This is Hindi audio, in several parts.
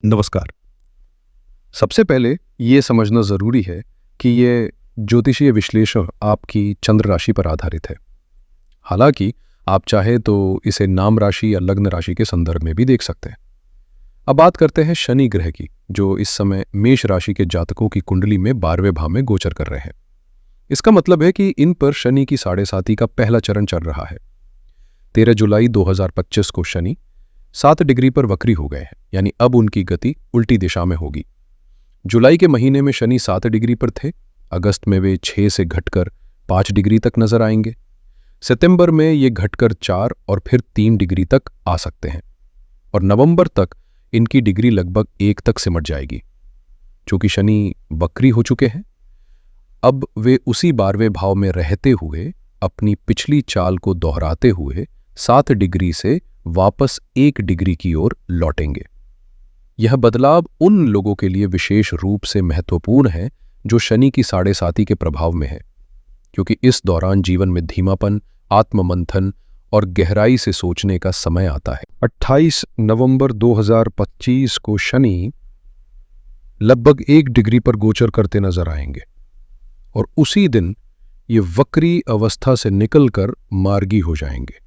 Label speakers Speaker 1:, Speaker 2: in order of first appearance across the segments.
Speaker 1: नमस्कार। सबसे पहले ये समझना ज़रूरी है कि ये ज्योतिषीय विश्लेषण आपकी चंद्र राशि पर आधारित है। हालांकि आप चाहे तो इसे नाम राशि या लग्न राशि के संदर्भ में भी देख सकते हैं। अब बात करते हैं शनि ग्रह की, जो इस समय मेष राशि के जातकों की कुंडली में 12वें भाव में गोचर कर रहे हैं। इसका मतलब है कि इन पर शनि की साढ़े साती का पहला चरण चल रहा है। 13 जुलाई 2025 को शनि 7 डिग्री पर वक्री हो गए हैं, यानी अब उनकी गति उल्टी दिशा में होगी। जुलाई के महीने में शनि 7 डिग्री पर थे, अगस्त में वे 6 से घटकर 5 डिग्री तक नजर आएंगे। सितंबर में ये घटकर 4 और फिर 3 डिग्री तक आ सकते हैं, और नवंबर तक इनकी डिग्री लगभग 1 तक सिमट जाएगी। चूंकि शनि वक्री हो चुके हैं, अब वे उसी 12वें भाव में रहते हुए अपनी पिछली चाल को दोहराते हुए 7 डिग्री से वापस 1 डिग्री की ओर लौटेंगे। यह बदलाव उन लोगों के लिए विशेष रूप से महत्वपूर्ण है जो शनि की साढ़े साती के प्रभाव में है, क्योंकि इस दौरान जीवन में धीमापन, आत्ममंथन और गहराई से सोचने का समय आता है। 28 नवंबर 2025 को शनि लगभग 1 डिग्री पर गोचर करते नजर आएंगे, और उसी दिन ये वक्री अवस्था से निकलकर मार्गी हो जाएंगे,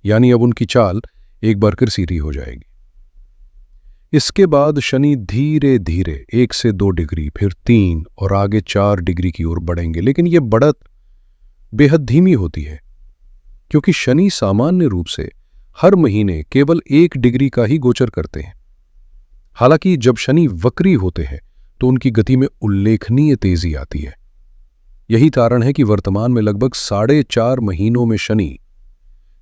Speaker 1: यानी अब उनकी चाल एक बार फिर सीधी हो जाएगी। इसके बाद शनि धीरे धीरे 1 से 2 डिग्री, फिर 3 और आगे 4 डिग्री की ओर बढ़ेंगे, लेकिन यह बढ़त बेहद धीमी होती है, क्योंकि शनि सामान्य रूप से हर महीने केवल 1 डिग्री का ही गोचर करते हैं। हालांकि जब शनि वक्री होते हैं तो उनकी गति में उल्लेखनीय तेजी आती है। यही कारण है कि वर्तमान में लगभग 4.5 महीनों में शनि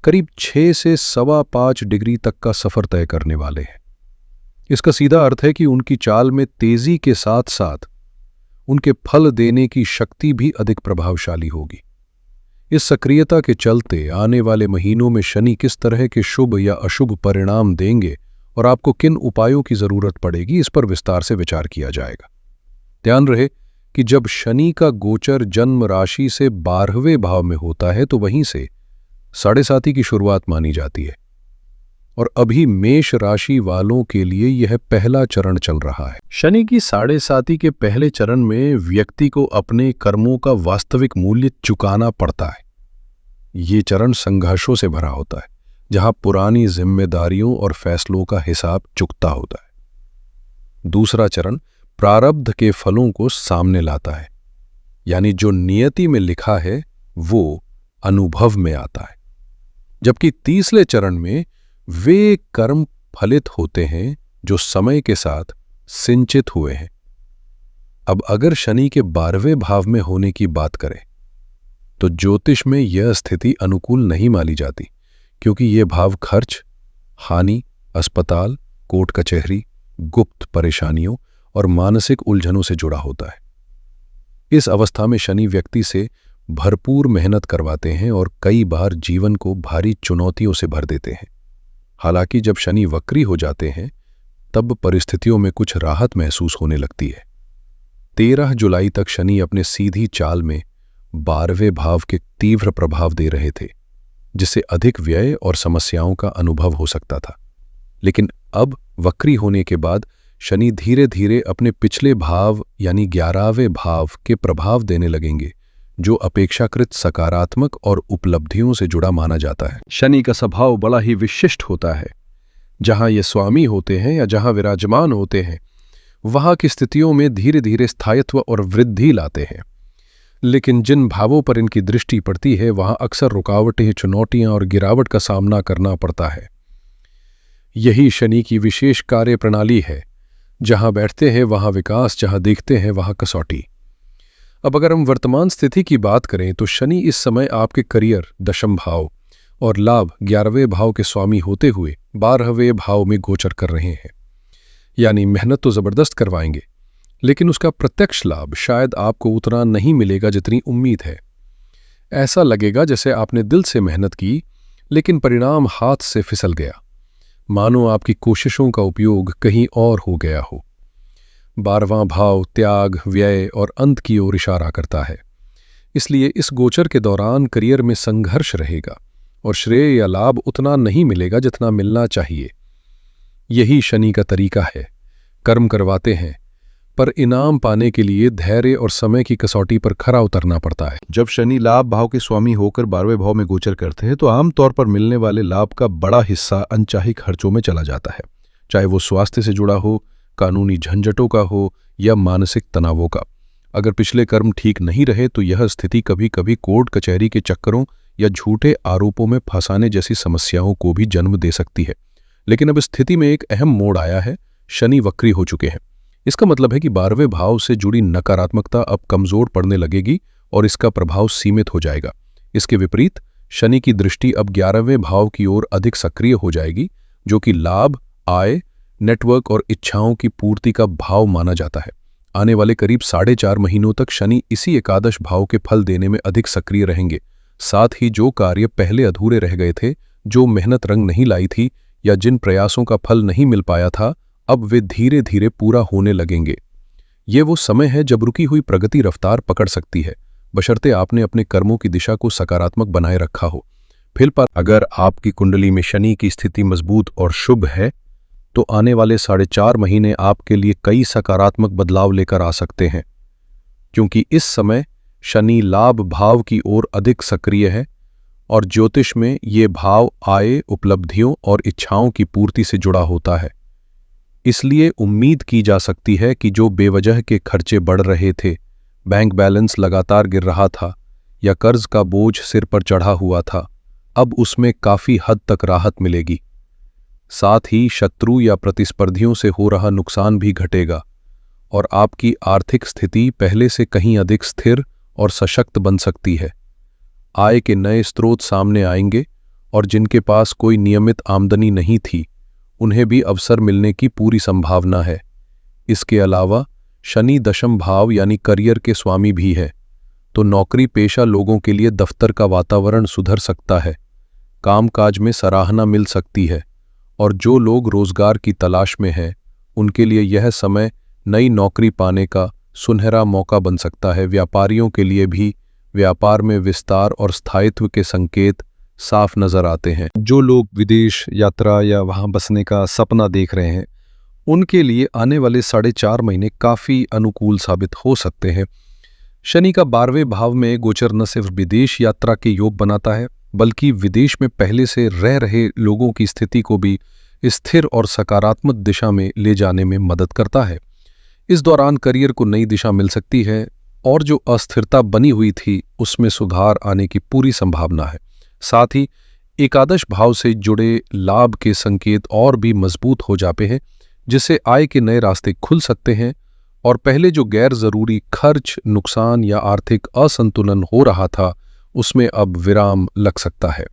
Speaker 1: करीब 6 से 5.25 डिग्री तक का सफर तय करने वाले हैं। इसका सीधा अर्थ है कि उनकी चाल में तेजी के साथ साथ उनके फल देने की शक्ति भी अधिक प्रभावशाली होगी। इस सक्रियता के चलते आने वाले महीनों में शनि किस तरह के शुभ या अशुभ परिणाम देंगे और आपको किन उपायों की जरूरत पड़ेगी, इस पर विस्तार से विचार किया जाएगा। ध्यान रहे कि जब शनि का गोचर जन्म राशि से 12वें भाव में होता है तो वहीं से साढ़े साती की शुरुआत मानी जाती है, और अभी मेष राशि वालों के लिए यह पहला चरण चल रहा है। शनि की साढ़े साती के पहले चरण में व्यक्ति को अपने कर्मों का वास्तविक मूल्य चुकाना पड़ता है। ये चरण संघर्षों से भरा होता है, जहां पुरानी जिम्मेदारियों और फैसलों का हिसाब चुकता होता है। दूसरा चरण प्रारब्ध के फलों को सामने लाता है, यानी जो नियति में लिखा है वो अनुभव में आता है। जबकि तीसरे चरण में वे कर्म फलित होते हैं जो समय के साथ सिंचित हुए हैं। अब अगर शनि के 12वें भाव में होने की बात करें तो ज्योतिष में यह स्थिति अनुकूल नहीं मानी जाती, क्योंकि यह भाव खर्च, हानि, अस्पताल, कोर्ट कचहरी, गुप्त परेशानियों और मानसिक उलझनों से जुड़ा होता है। इस अवस्था में शनि व्यक्ति से भरपूर मेहनत करवाते हैं और कई बार जीवन को भारी चुनौतियों से भर देते हैं। हालांकि जब शनि वक्री हो जाते हैं तब परिस्थितियों में कुछ राहत महसूस होने लगती है। 13 जुलाई तक शनि अपने सीधी चाल में 12वें भाव के तीव्र प्रभाव दे रहे थे, जिससे अधिक व्यय और समस्याओं का अनुभव हो सकता था। लेकिन अब वक्री होने के बाद शनि धीरे धीरे अपने पिछले भाव यानी 11वें भाव के प्रभाव देने लगेंगे, जो अपेक्षाकृत सकारात्मक और उपलब्धियों से जुड़ा माना जाता है। शनि का स्वभाव बड़ा ही विशिष्ट होता है। जहां ये स्वामी होते हैं या जहां विराजमान होते हैं, वहां की स्थितियों में धीरे धीरे स्थायित्व और वृद्धि लाते हैं। लेकिन जिन भावों पर इनकी दृष्टि पड़ती है वहां अक्सर रुकावटें, चुनौतियां और गिरावट का सामना करना पड़ता है। यही शनि की विशेष कार्य प्रणाली है। जहां बैठते हैं वहां विकास, जहां देखते हैं वहां कसौटी। अब अगर हम वर्तमान स्थिति की बात करें तो शनि इस समय आपके करियर, दशम भाव और लाभ 11वें भाव के स्वामी होते हुए 12वें भाव में गोचर कर रहे हैं। यानी मेहनत तो जबरदस्त करवाएंगे, लेकिन उसका प्रत्यक्ष लाभ शायद आपको उतना नहीं मिलेगा जितनी उम्मीद है। ऐसा लगेगा जैसे आपने दिल से मेहनत की, लेकिन परिणाम हाथ से फिसल गया, मानो आपकी कोशिशों का उपयोग कहीं और हो गया हो। 12वां भाव त्याग, व्यय और अंत की ओर इशारा करता है। इसलिए इस गोचर के दौरान करियर में संघर्ष रहेगा और श्रेय या लाभ उतना नहीं मिलेगा जितना मिलना चाहिए। यही शनि का तरीका है कर्म करवाते हैं, पर इनाम पाने के लिए धैर्य और समय की कसौटी पर खरा उतरना पड़ता है।
Speaker 2: जब शनि लाभ भाव के स्वामी होकर 12वें भाव में गोचर करते हैं तो आमतौर पर मिलने वाले लाभ का बड़ा हिस्सा अनचाही खर्चों में चला जाता है, चाहे वो स्वास्थ्य से जुड़ा हो, कानूनी झंझटों का हो या मानसिक तनावों का। अगर पिछले कर्म ठीक नहीं रहे तो यह स्थिति कभी कभी कोर्ट कचहरी के चक्करों या झूठे आरोपों में फंसाने जैसी समस्याओं को भी जन्म दे सकती है। लेकिन अब स्थिति में एक अहम मोड़ आया है, शनि वक्री हो चुके हैं। इसका मतलब है कि 12वें भाव से जुड़ी नकारात्मकता अब कमजोर पड़ने लगेगी और इसका प्रभाव सीमित हो जाएगा। इसके विपरीत शनि की दृष्टि अब 11वें भाव की ओर अधिक सक्रिय हो जाएगी, जो कि लाभ, आय, नेटवर्क और इच्छाओं की पूर्ति का भाव माना जाता है। आने वाले करीब 4.5 महीनों तक शनि इसी एकादश भाव के फल देने में अधिक सक्रिय रहेंगे। साथ ही जो कार्य पहले अधूरे रह गए थे, जो मेहनत रंग नहीं लाई थी या जिन प्रयासों का फल नहीं मिल पाया था, अब वे धीरे धीरे पूरा होने लगेंगे। ये वो समय है जब रुकी हुई प्रगति रफ्तार पकड़ सकती है, बशर्ते आपने अपने कर्मों की दिशा को सकारात्मक बनाए रखा हो। फिर पर अगर आपकी कुंडली में शनि की स्थिति मजबूत और शुभ है तो आने वाले 4.5 महीने आपके लिए कई सकारात्मक बदलाव लेकर आ सकते हैं, क्योंकि इस समय शनि लाभ भाव की ओर अधिक सक्रिय है और ज्योतिष में ये भाव आय, उपलब्धियों और इच्छाओं की पूर्ति से जुड़ा होता है। इसलिए उम्मीद की जा सकती है कि जो बेवजह के खर्चे बढ़ रहे थे, बैंक बैलेंस लगातार गिर रहा था या कर्ज का बोझ सिर पर चढ़ा हुआ था, अब उसमें काफी हद तक राहत मिलेगी। साथ ही शत्रु या प्रतिस्पर्धियों से हो रहा नुकसान भी घटेगा और आपकी आर्थिक स्थिति पहले से कहीं अधिक स्थिर और सशक्त बन सकती है। आय के नए स्रोत सामने आएंगे और जिनके पास कोई नियमित आमदनी नहीं थी, उन्हें भी अवसर मिलने की पूरी संभावना है। इसके अलावा शनि दशम भाव यानी करियर के स्वामी भी है, तो नौकरी पेशा लोगों के लिए दफ्तर का वातावरण सुधर सकता है, कामकाज में सराहना मिल सकती है और जो लोग रोजगार की तलाश में हैं, उनके लिए यह समय नई नौकरी पाने का सुनहरा मौका बन सकता है। व्यापारियों के लिए भी व्यापार में विस्तार और स्थायित्व के संकेत साफ नजर आते हैं।
Speaker 1: जो लोग विदेश यात्रा या वहां बसने का सपना देख रहे हैं, उनके लिए आने वाले 4.5 महीने काफी अनुकूल साबित हो सकते हैं। शनि का 12वें भाव में गोचर न सिर्फ विदेश यात्रा के योग बनाता है, बल्कि विदेश में पहले से रह रहे लोगों की स्थिति को भी स्थिर और सकारात्मक दिशा में ले जाने में मदद करता है। इस दौरान करियर को नई दिशा मिल सकती है और जो अस्थिरता बनी हुई थी, उसमें सुधार आने की पूरी संभावना है। साथ ही एकादश भाव से जुड़े लाभ के संकेत और भी मजबूत हो जाते हैं, जिससे आय के नए रास्ते खुल सकते हैं और पहले जो गैर जरूरी खर्च, नुकसान या आर्थिक असंतुलन हो रहा था, उसमें अब विराम लग सकता है।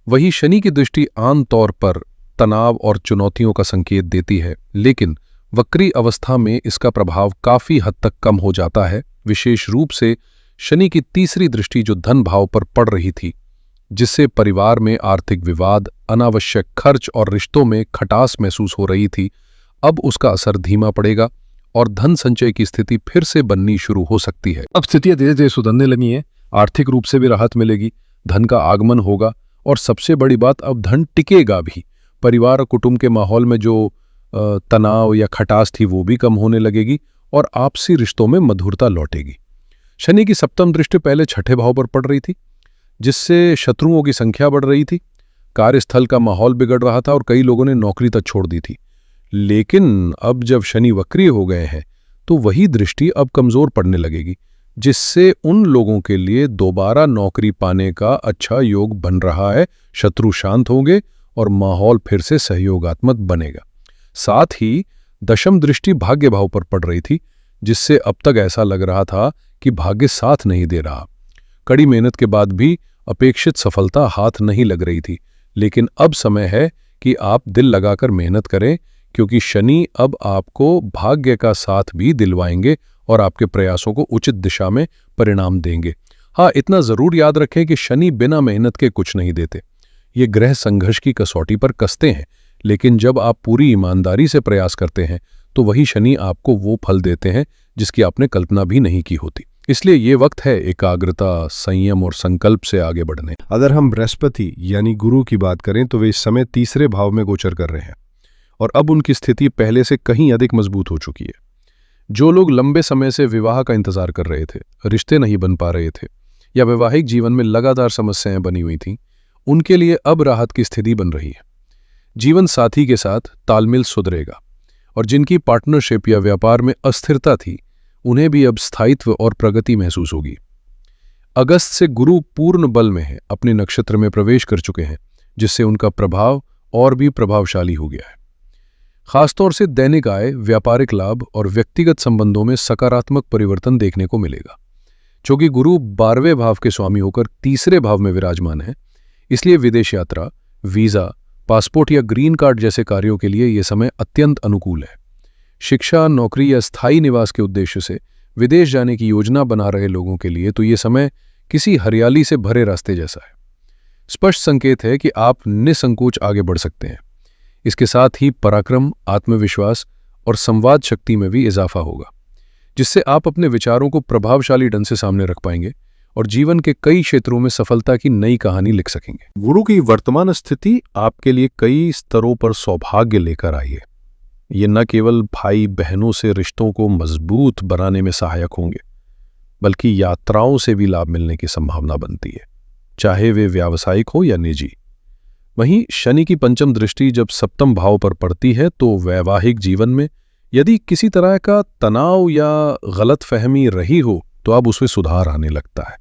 Speaker 1: वही शनि की दृष्टि आमतौर पर तनाव और चुनौतियों का संकेत देती है, लेकिन वक्री अवस्था में इसका प्रभाव काफी हद तक कम हो जाता है। विशेष रूप से शनि की तीसरी दृष्टि जो धन भाव पर पड़ रही थी, जिससे परिवार में आर्थिक विवाद, अनावश्यक खर्च और रिश्तों में खटास महसूस हो रही थी, अब उसका असर धीमा पड़ेगा और धन संचय की स्थिति फिर से बननी शुरू हो सकती है। अब स्थितियां धीरे धीरे सुधरने लगी हैं, आर्थिक रूप से भी राहत मिलेगी, धन का आगमन होगा और सबसे बड़ी बात, अब धन टिकेगा भी। परिवार और कुटुंब के माहौल में जो तनाव या खटास थी, वो भी कम होने लगेगी और आपसी रिश्तों में मधुरता लौटेगी। शनि की सप्तम दृष्टि पहले छठे भाव पर पड़ रही थी, जिससे शत्रुओं की संख्या बढ़ रही थी, कार्यस्थल का माहौल बिगड़ रहा था और कई लोगों ने नौकरी तक छोड़ दी थी। लेकिन अब जब शनि वक्रीय हो गए हैं, तो वही दृष्टि अब कमजोर पड़ने लगेगी, जिससे उन लोगों के लिए दोबारा नौकरी पाने का अच्छा योग बन रहा है। शत्रु शांत होंगे और माहौल फिर से सहयोगात्मक बनेगा। साथ ही दशम दृष्टि भाग्य भाव पर पड़ रही थी, जिससे अब तक ऐसा लग रहा था कि भाग्य साथ नहीं दे रहा। कड़ी मेहनत के बाद भी अपेक्षित सफलता हाथ नहीं लग रही थी, लेकिन अब समय है कि आप दिल लगाकर मेहनत करें, क्योंकि शनि अब आपको भाग्य का साथ भी दिलवाएंगे और आपके प्रयासों को उचित दिशा में परिणाम देंगे। हाँ, इतना जरूर याद रखें कि शनि बिना मेहनत के कुछ नहीं देते। ये ग्रह संघर्ष की कसौटी पर कसते हैं, लेकिन जब आप पूरी ईमानदारी से प्रयास करते हैं, तो वही शनि आपको वो फल देते हैं जिसकी आपने कल्पना भी नहीं की होती। इसलिए ये वक्त है एकाग्रता, संयम और संकल्प से आगे बढ़ने।
Speaker 2: अगर हम बृहस्पति यानी गुरु की बात करें तो वे इस समय तीसरे भाव में गोचर कर रहे हैं
Speaker 1: और अब उनकी स्थिति पहले से कहीं अधिक मजबूत हो चुकी है। जो लोग लंबे समय से विवाह का इंतजार कर रहे थे, रिश्ते नहीं बन पा रहे थे या वैवाहिक जीवन में लगातार समस्याएं बनी हुई थीं, उनके लिए अब राहत की स्थिति बन रही है। जीवन साथी के साथ तालमेल सुधरेगा और जिनकी पार्टनरशिप या व्यापार में अस्थिरता थी, उन्हें भी अब स्थायित्व और प्रगति महसूस होगी। अगस्त से गुरु पूर्ण बल में है, अपने नक्षत्र में प्रवेश कर चुके हैं, जिससे उनका प्रभाव और भी प्रभावशाली हो गया है। खासतौर से दैनिक आय, व्यापारिक लाभ और व्यक्तिगत संबंधों में सकारात्मक परिवर्तन देखने को मिलेगा। क्योंकि गुरु 12वें भाव के स्वामी होकर तीसरे भाव में विराजमान है, इसलिए विदेश यात्रा, वीजा, पासपोर्ट या ग्रीन कार्ड जैसे कार्यों के लिए यह समय अत्यंत अनुकूल है। शिक्षा, नौकरी या स्थायी निवास के उद्देश्य से विदेश जाने की योजना बना रहे लोगों के लिए तो ये समय किसी हरियाली से भरे रास्ते जैसा है। स्पष्ट संकेत है कि आप निसंकोच आगे बढ़ सकते हैं। इसके साथ ही पराक्रम, आत्मविश्वास और संवाद शक्ति में भी इजाफा होगा, जिससे आप अपने विचारों को प्रभावशाली ढंग से सामने रख पाएंगे और जीवन के कई क्षेत्रों में सफलता की नई कहानी लिख सकेंगे।
Speaker 2: गुरु की वर्तमान स्थिति आपके लिए कई स्तरों पर सौभाग्य लेकर आई है। ये न केवल भाई बहनों से रिश्तों को मजबूत बनाने में सहायक होंगे, बल्कि यात्राओं से भी लाभ मिलने की संभावना बनती है, चाहे वे व्यावसायिक हो या निजी। वहीं शनि की पंचम दृष्टि जब सप्तम भाव पर पड़ती है तो वैवाहिक जीवन में यदि किसी तरह का तनाव या गलतफहमी रही हो तो अब उसमें सुधार आने लगता है।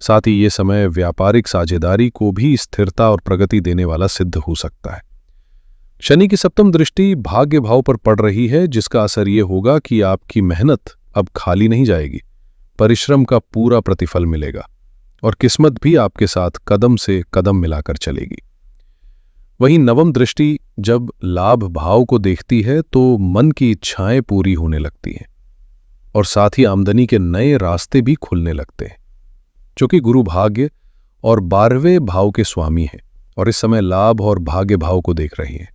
Speaker 2: साथ ही ये समय व्यापारिक साझेदारी को भी स्थिरता और प्रगति देने वाला सिद्ध हो सकता है। शनि की सप्तम दृष्टि भाग्य भाव पर पड़ रही है, जिसका असर ये होगा कि आपकी मेहनत अब खाली नहीं जाएगी, परिश्रम का पूरा प्रतिफल मिलेगा और किस्मत भी आपके साथ कदम से कदम मिलाकर चलेगी। वहीं नवम दृष्टि जब लाभ भाव को देखती है तो मन की इच्छाएं पूरी होने लगती हैं और साथ ही आमदनी के नए रास्ते भी खुलने लगते हैं। चूंकि गुरु भाग्य और 12वें भाव के स्वामी हैं और इस समय लाभ और भाग्य भाव को देख रही हैं,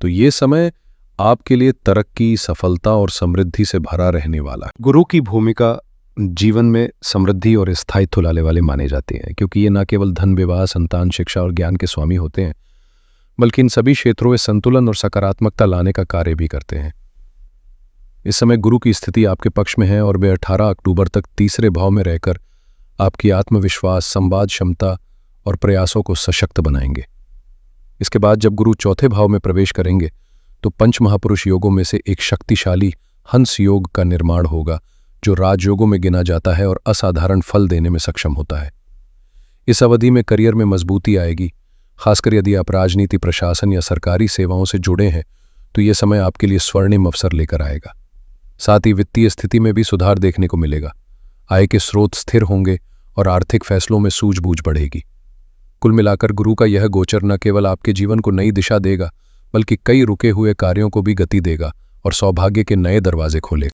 Speaker 2: तो ये समय आपके लिए तरक्की, सफलता और समृद्धि से भरा रहने वाला है।
Speaker 1: गुरु की भूमिका जीवन में समृद्धि और स्थायित्व लाने वाले माने जाते हैं, क्योंकि ये न केवल धन, विवाह, संतान, शिक्षा और ज्ञान के स्वामी होते हैं, बल्कि इन सभी क्षेत्रों में संतुलन और सकारात्मकता लाने का कार्य भी करते हैं। इस समय गुरु की स्थिति आपके पक्ष में है और वे 18 अक्टूबर तक तीसरे भाव में रहकर आपकी आत्मविश्वास, संवाद क्षमता और प्रयासों को सशक्त बनाएंगे। इसके बाद जब गुरु चौथे भाव में प्रवेश करेंगे तो पंच महापुरुष योगों में से एक शक्तिशाली हंस योग का निर्माण होगा, जो राजयोगों में गिना जाता है और असाधारण फल देने में सक्षम होता है। इस अवधि में करियर में मजबूती आएगी, खासकर यदि आप राजनीति, प्रशासन या सरकारी सेवाओं से जुड़े हैं तो यह समय आपके लिए स्वर्णिम अवसर लेकर आएगा। साथ ही वित्तीय स्थिति में भी सुधार देखने को मिलेगा, आय के स्रोत स्थिर होंगे और आर्थिक फैसलों में सूझबूझ बढ़ेगी। कुल मिलाकर गुरु का यह गोचर न केवल आपके जीवन को नई दिशा देगा, बल्कि कई रुके हुए कार्यों को भी गति देगा और सौभाग्य के नए दरवाजे खोलेगा।